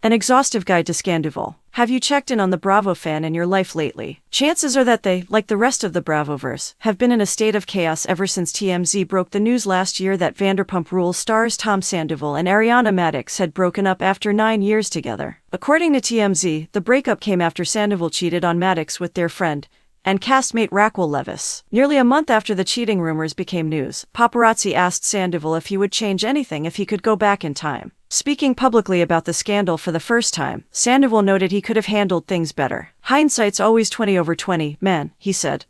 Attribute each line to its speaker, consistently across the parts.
Speaker 1: An exhaustive guide to Scandoval. Have you checked in on the Bravo fan in your life lately? Chances are that they, like the rest of the Bravoverse, have been in a state of chaos ever since TMZ broke the news last year that Vanderpump Rules stars Tom Sandoval and Ariana Madix had broken up after 9 years together. According to TMZ, the breakup came after Sandoval cheated on Madix with their friend and castmate Raquel Leviss. Nearly a month after the cheating rumors became news, paparazzi asked Sandoval if he would change anything if he could go back in time. Speaking publicly about the scandal for the first time, Sandoval noted he could have handled things better. "Hindsight's always 20/20, man," he said.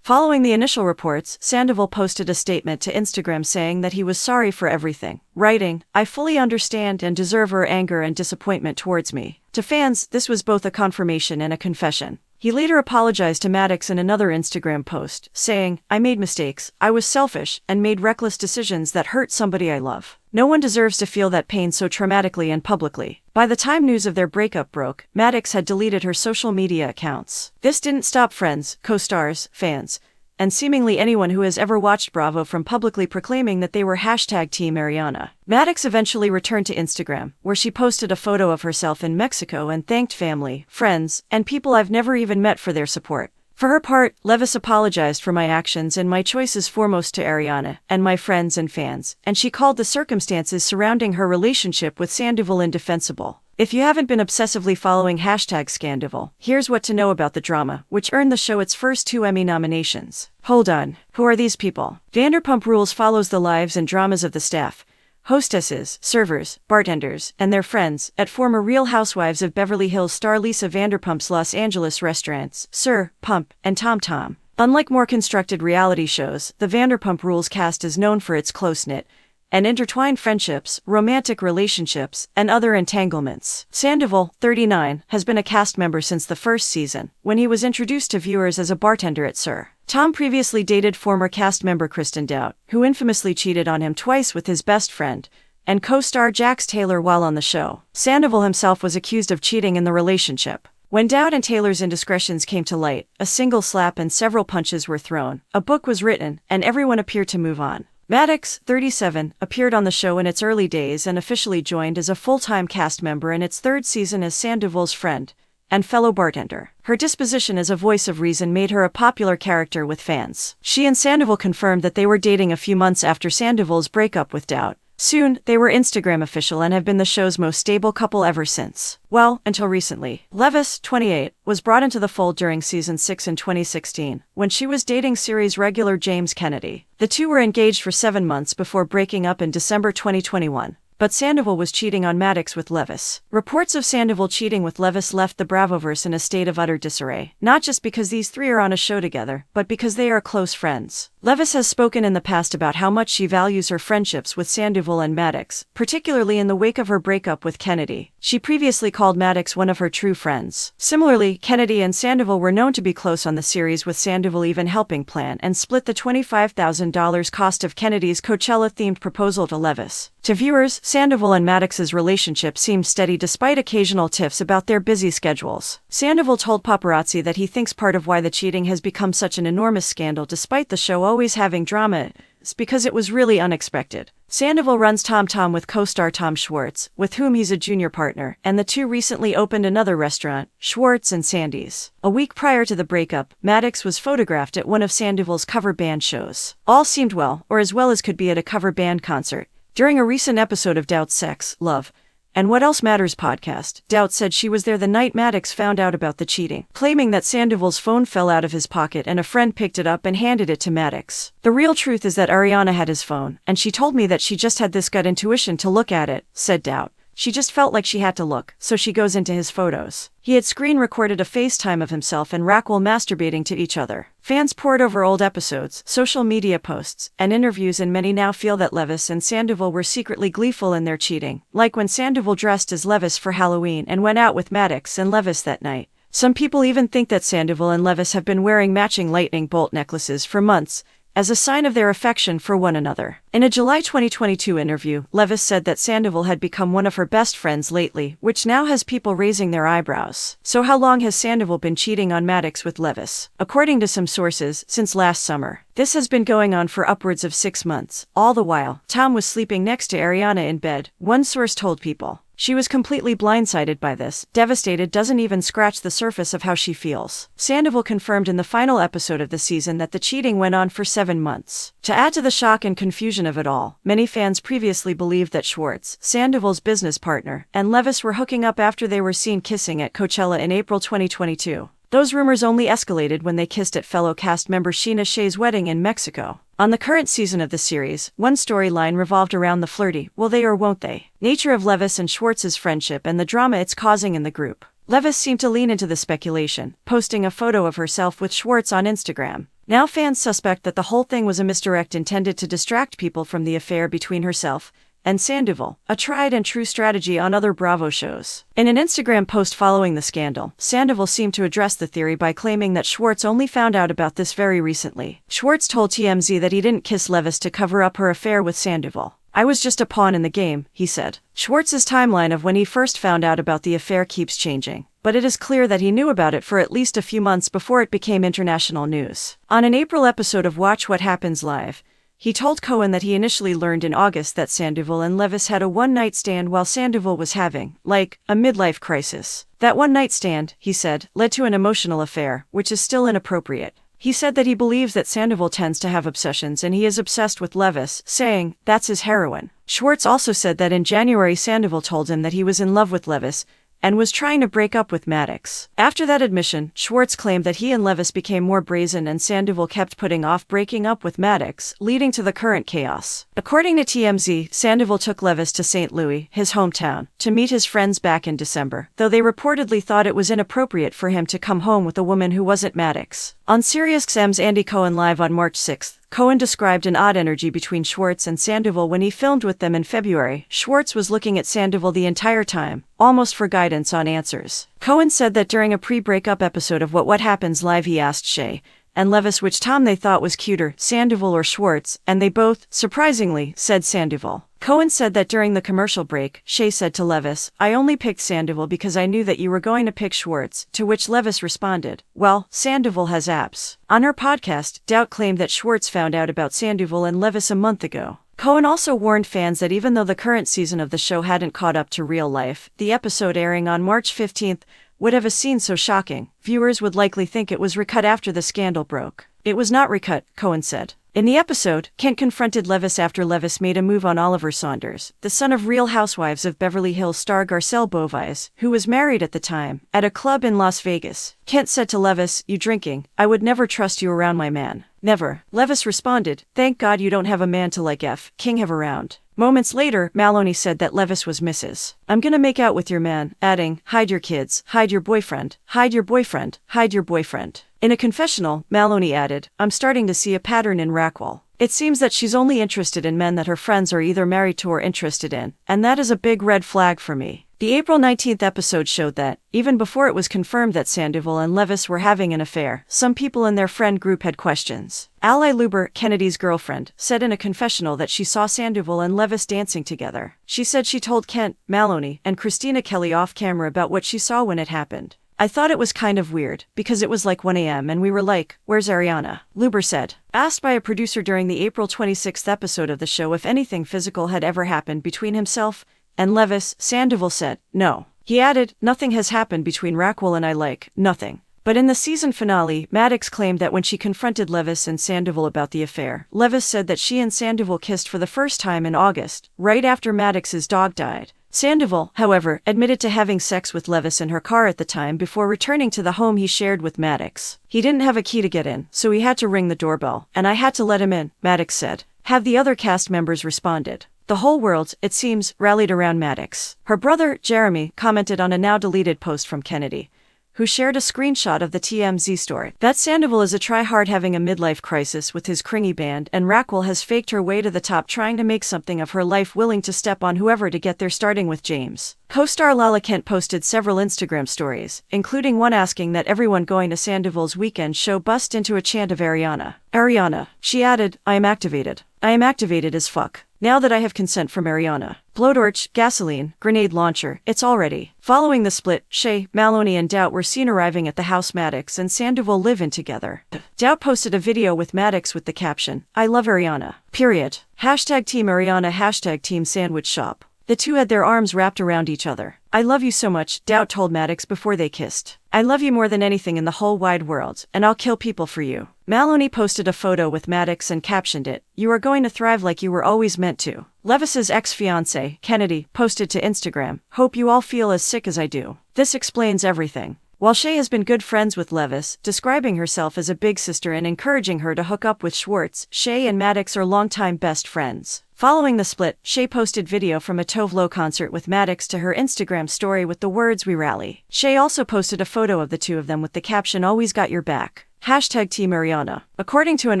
Speaker 1: Following the initial reports, Sandoval posted a statement to Instagram saying that he was sorry for everything, writing, "I fully understand and deserve her anger and disappointment towards me." To fans, this was both a confirmation and a confession. He later apologized to Madix in another Instagram post, saying, "I made mistakes, I was selfish, and made reckless decisions that hurt somebody I love. No one deserves to feel that pain so traumatically and publicly." By the time news of their breakup broke, Madix had deleted her social media accounts. This didn't stop friends, co-stars, fans, and seemingly anyone who has ever watched Bravo from publicly proclaiming that they were #Team Ariana. Madix eventually returned to Instagram, where she posted a photo of herself in Mexico and thanked family, friends, and people I've never even met for their support. For her part, Leviss apologized for my actions and my choices foremost to Ariana and my friends and fans, and she called the circumstances surrounding her relationship with Sandoval indefensible. If you haven't been obsessively following #Scandoval, here's what to know about the drama, which earned the show its first 2 Emmy nominations. Hold on, who are these people? Vanderpump Rules follows the lives and dramas of the staff, hostesses, servers, bartenders, and their friends at former Real Housewives of Beverly Hills star Lisa Vanderpump's Los Angeles restaurants, Sir, Pump, and Tom Tom. Unlike more constructed reality shows, the Vanderpump Rules cast is known for its close-knit and intertwined friendships, romantic relationships, and other entanglements. Sandoval, 39, has been a cast member since the first season, when he was introduced to viewers as a bartender at Sir. Tom previously dated former cast member Kristen Doute, who infamously cheated on him twice with his best friend and co-star Jax Taylor while on the show. Sandoval himself was accused of cheating in the relationship. When Doute and Taylor's indiscretions came to light, a single slap and several punches were thrown, a book was written, and everyone appeared to move on. Madix, 37, appeared on the show in its early days and officially joined as a full-time cast member in its 3rd season as Sandoval's friend and fellow bartender. Her disposition as a voice of reason made her a popular character with fans. She and Sandoval confirmed that they were dating a few months after Sandoval's breakup with Doute. Soon, they were Instagram official and have been the show's most stable couple ever since. Well, until recently. Leviss, 28, was brought into the fold during season 6 in 2016, when she was dating series regular James Kennedy. The two were engaged for 7 months before breaking up in December 2021. But Sandoval was cheating on Madix with Leviss. Reports of Sandoval cheating with Leviss left the Bravoverse in a state of utter disarray, not just because these three are on a show together, but because they are close friends. Leviss has spoken in the past about how much she values her friendships with Sandoval and Madix, particularly in the wake of her breakup with Kennedy. She previously called Madix one of her true friends. Similarly, Kennedy and Sandoval were known to be close on the series, with Sandoval even helping plan and split the $25,000 cost of Kennedy's Coachella-themed proposal to Leviss. To viewers, Sandoval and Madix's relationship seemed steady despite occasional tiffs about their busy schedules. Sandoval told paparazzi that he thinks part of why the cheating has become such an enormous scandal despite the show always having drama is because it was really unexpected. Sandoval runs Tom Tom with co-star Tom Schwartz, with whom he's a junior partner, and the two recently opened another restaurant, Schwartz and Sandy's. A week prior to the breakup, Madix was photographed at one of Sandoval's cover band shows. All seemed well, or as well as could be at a cover band concert. During a recent episode of Doute's Sex, Love, and What Else Matters podcast, Doute said she was there the night Madix found out about the cheating, claiming that Sandoval's phone fell out of his pocket and a friend picked it up and handed it to Madix. "The real truth is that Ariana had his phone, and she told me that she just had this gut intuition to look at it," said Doute. "She just felt like she had to look, so she goes into his photos." He had screen recorded a FaceTime of himself and Raquel masturbating to each other. Fans pored over old episodes, social media posts, and interviews, and many now feel that Leviss and Sandoval were secretly gleeful in their cheating, like when Sandoval dressed as Leviss for Halloween and went out with Madix and Leviss that night. Some people even think that Sandoval and Leviss have been wearing matching lightning bolt necklaces for months, as a sign of their affection for one another. In a July 2022 interview, Leviss said that Sandoval had become one of her best friends lately, which now has people raising their eyebrows. So how long has Sandoval been cheating on Madix with Leviss? According to some sources, since last summer. This has been going on for upwards of 6 months. All the while, Tom was sleeping next to Ariana in bed, one source told People. She was completely blindsided by this, devastated, doesn't even scratch the surface of how she feels. Sandoval confirmed in the final episode of the season that the cheating went on for 7 months. To add to the shock and confusion of it all, many fans previously believed that Schwartz, Sandoval's business partner, and Leviss were hooking up after they were seen kissing at Coachella in April 2022. Those rumors only escalated when they kissed at fellow cast member Scheana Shay's wedding in Mexico. On the current season of the series, one storyline revolved around the flirty, will they or won't they, nature of Leviss and Schwartz's friendship and the drama it's causing in the group. Leviss seemed to lean into the speculation, posting a photo of herself with Schwartz on Instagram. Now fans suspect that the whole thing was a misdirect intended to distract people from the affair between herself and Sandoval, a tried-and-true strategy on other Bravo shows. In an Instagram post following the scandal, Sandoval seemed to address the theory by claiming that Schwartz only found out about this very recently. Schwartz told TMZ that he didn't kiss Leviss to cover up her affair with Sandoval. I was just a pawn in the game, he said. Schwartz's timeline of when he first found out about the affair keeps changing, but it is clear that he knew about it for at least a few months before it became international news. On an April episode of Watch What Happens Live, he told Cohen that he initially learned in August that Sandoval and Leviss had a one-night stand while Sandoval was having, a midlife crisis. That one-night stand, he said, led to an emotional affair, which is still inappropriate. He said that he believes that Sandoval tends to have obsessions and he is obsessed with Leviss, saying, that's his heroine. Schwartz also said that in January Sandoval told him that he was in love with Leviss and was trying to break up with Madix. After that admission, Schwartz claimed that he and Leviss became more brazen and Sandoval kept putting off breaking up with Madix, leading to the current chaos. According to TMZ, Sandoval took Leviss to St. Louis, his hometown, to meet his friends back in December, though they reportedly thought it was inappropriate for him to come home with a woman who wasn't Madix. On SiriusXM's Andy Cohen Live on March 6th, Cohen described an odd energy between Schwartz and Sandoval when he filmed with them in February. Schwartz was looking at Sandoval the entire time, almost for guidance on answers. Cohen said that during a pre-breakup episode of What Happens Live he asked Shay and Leviss which Tom they thought was cuter, Sandoval or Schwartz, and they both, surprisingly, said Sandoval. Cohen said that during the commercial break, Shay said to Leviss, I only picked Sandoval because I knew that you were going to pick Schwartz, to which Leviss responded, well, Sandoval has abs. On her podcast, Doubt claimed that Schwartz found out about Sandoval and Leviss a month ago. Cohen also warned fans that even though the current season of the show hadn't caught up to real life, the episode airing on March 15th would have a scene so shocking, viewers would likely think it was recut after the scandal broke. It was not recut, Cohen said. In the episode, Kent confronted Leviss after Leviss made a move on Oliver Saunders, the son of Real Housewives of Beverly Hills star Garcelle Beauvais, who was married at the time, at a club in Las Vegas. Kent said to Leviss, you drinking? I would never trust you around my man. Never. Leviss responded, thank God you don't have a man to like F. King have around. Moments later, Maloney said that Leviss was Mrs. I'm gonna make out with your man, adding, hide your kids, hide your boyfriend, hide your boyfriend, hide your boyfriend. In a confessional, Maloney added, I'm starting to see a pattern in Raquel. It seems that she's only interested in men that her friends are either married to or interested in, and that is a big red flag for me. The April 19th episode showed that, even before it was confirmed that Sandoval and Leviss were having an affair, some people in their friend group had questions. Ally Luber, Kennedy's girlfriend, said in a confessional that she saw Sandoval and Leviss dancing together. She said she told Kent, Maloney, and Christina Kelly off camera about what she saw when it happened. I thought it was kind of weird, because it was like 1 a.m. and we were like, where's Ariana? Luber said. Asked by a producer during the April 26th episode of the show if anything physical had ever happened between himself and Leviss, Sandoval said, no. He added, nothing has happened between Raquel and I, nothing. But in the season finale, Madix claimed that when she confronted Leviss and Sandoval about the affair, Leviss said that she and Sandoval kissed for the first time in August, right after Madix's dog died. Sandoval, however, admitted to having sex with Leviss in her car at the time before returning to the home he shared with Madix. He didn't have a key to get in, so he had to ring the doorbell, and I had to let him in, Madix said. Have the other cast members responded. The whole world, it seems, rallied around Madix. Her brother, Jeremy, commented on a now-deleted post from Kennedy, who shared a screenshot of the TMZ story. That Sandoval is a try-hard having a midlife crisis with his cringy band, and Raquel has faked her way to the top trying to make something of her life, willing to step on whoever to get there, starting with James. Co-star Lala Kent posted several Instagram stories, including one asking that everyone going to Sandoval's weekend show bust into a chant of Ariana. Ariana. She added, I am activated. I am activated as fuck. Now that I have consent from Ariana. Blowtorch, gasoline, grenade launcher, it's all ready. Following the split, Shay, Maloney and Doubt were seen arriving at the house Madix and Sandoval live in together. Doubt posted a video with Madix with the caption, "I love Ariana. Period. Hashtag Team Ariana, hashtag Team Sandwich Shop." The two had their arms wrapped around each other. "I love you so much," Doubt told Madix before they kissed. "I love you more than anything in the whole wide world, and I'll kill people for you." Maloney posted a photo with Madix and captioned it, "You are going to thrive like you were always meant to." Leviss's ex-fiancé, Kennedy, posted to Instagram, "Hope you all feel as sick as I do. This explains everything." While Shay has been good friends with Leviss, describing herself as a big sister and encouraging her to hook up with Schwartz, Shay and Madix are longtime best friends. Following the split, Shay posted video from a Tove Lo concert with Madix to her Instagram story with the words, "We rally." Shay also posted a photo of the two of them with the caption, "Always got your back. Hashtag Team Ariana." According to an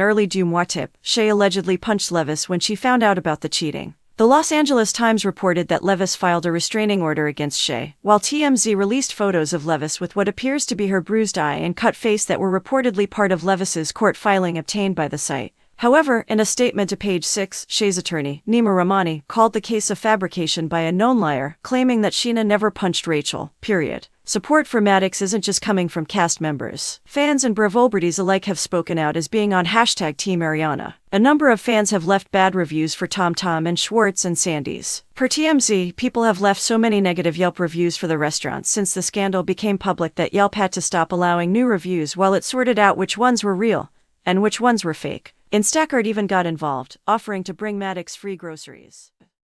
Speaker 1: early Dumois tip, Shay allegedly punched Leviss when she found out about the cheating. The Los Angeles Times reported that Leviss filed a restraining order against Shay, while TMZ released photos of Leviss with what appears to be her bruised eye and cut face that were reportedly part of Leviss's court filing obtained by the site. However, in a statement to Page 6, Shay's attorney, Nima Rahmani, called the case a fabrication by a known liar, claiming that Sheena never punched Rachel, period. Support for Madix isn't just coming from cast members. Fans and Bravoverse alike have spoken out as being on hashtag Team Ariana. A number of fans have left bad reviews for Tom Tom and Schwartz and Sandy's. Per TMZ, people have left so many negative Yelp reviews for the restaurant since the scandal became public that Yelp had to stop allowing new reviews while it sorted out which ones were real and which ones were fake. Instacart even got involved, offering to bring Madix free groceries.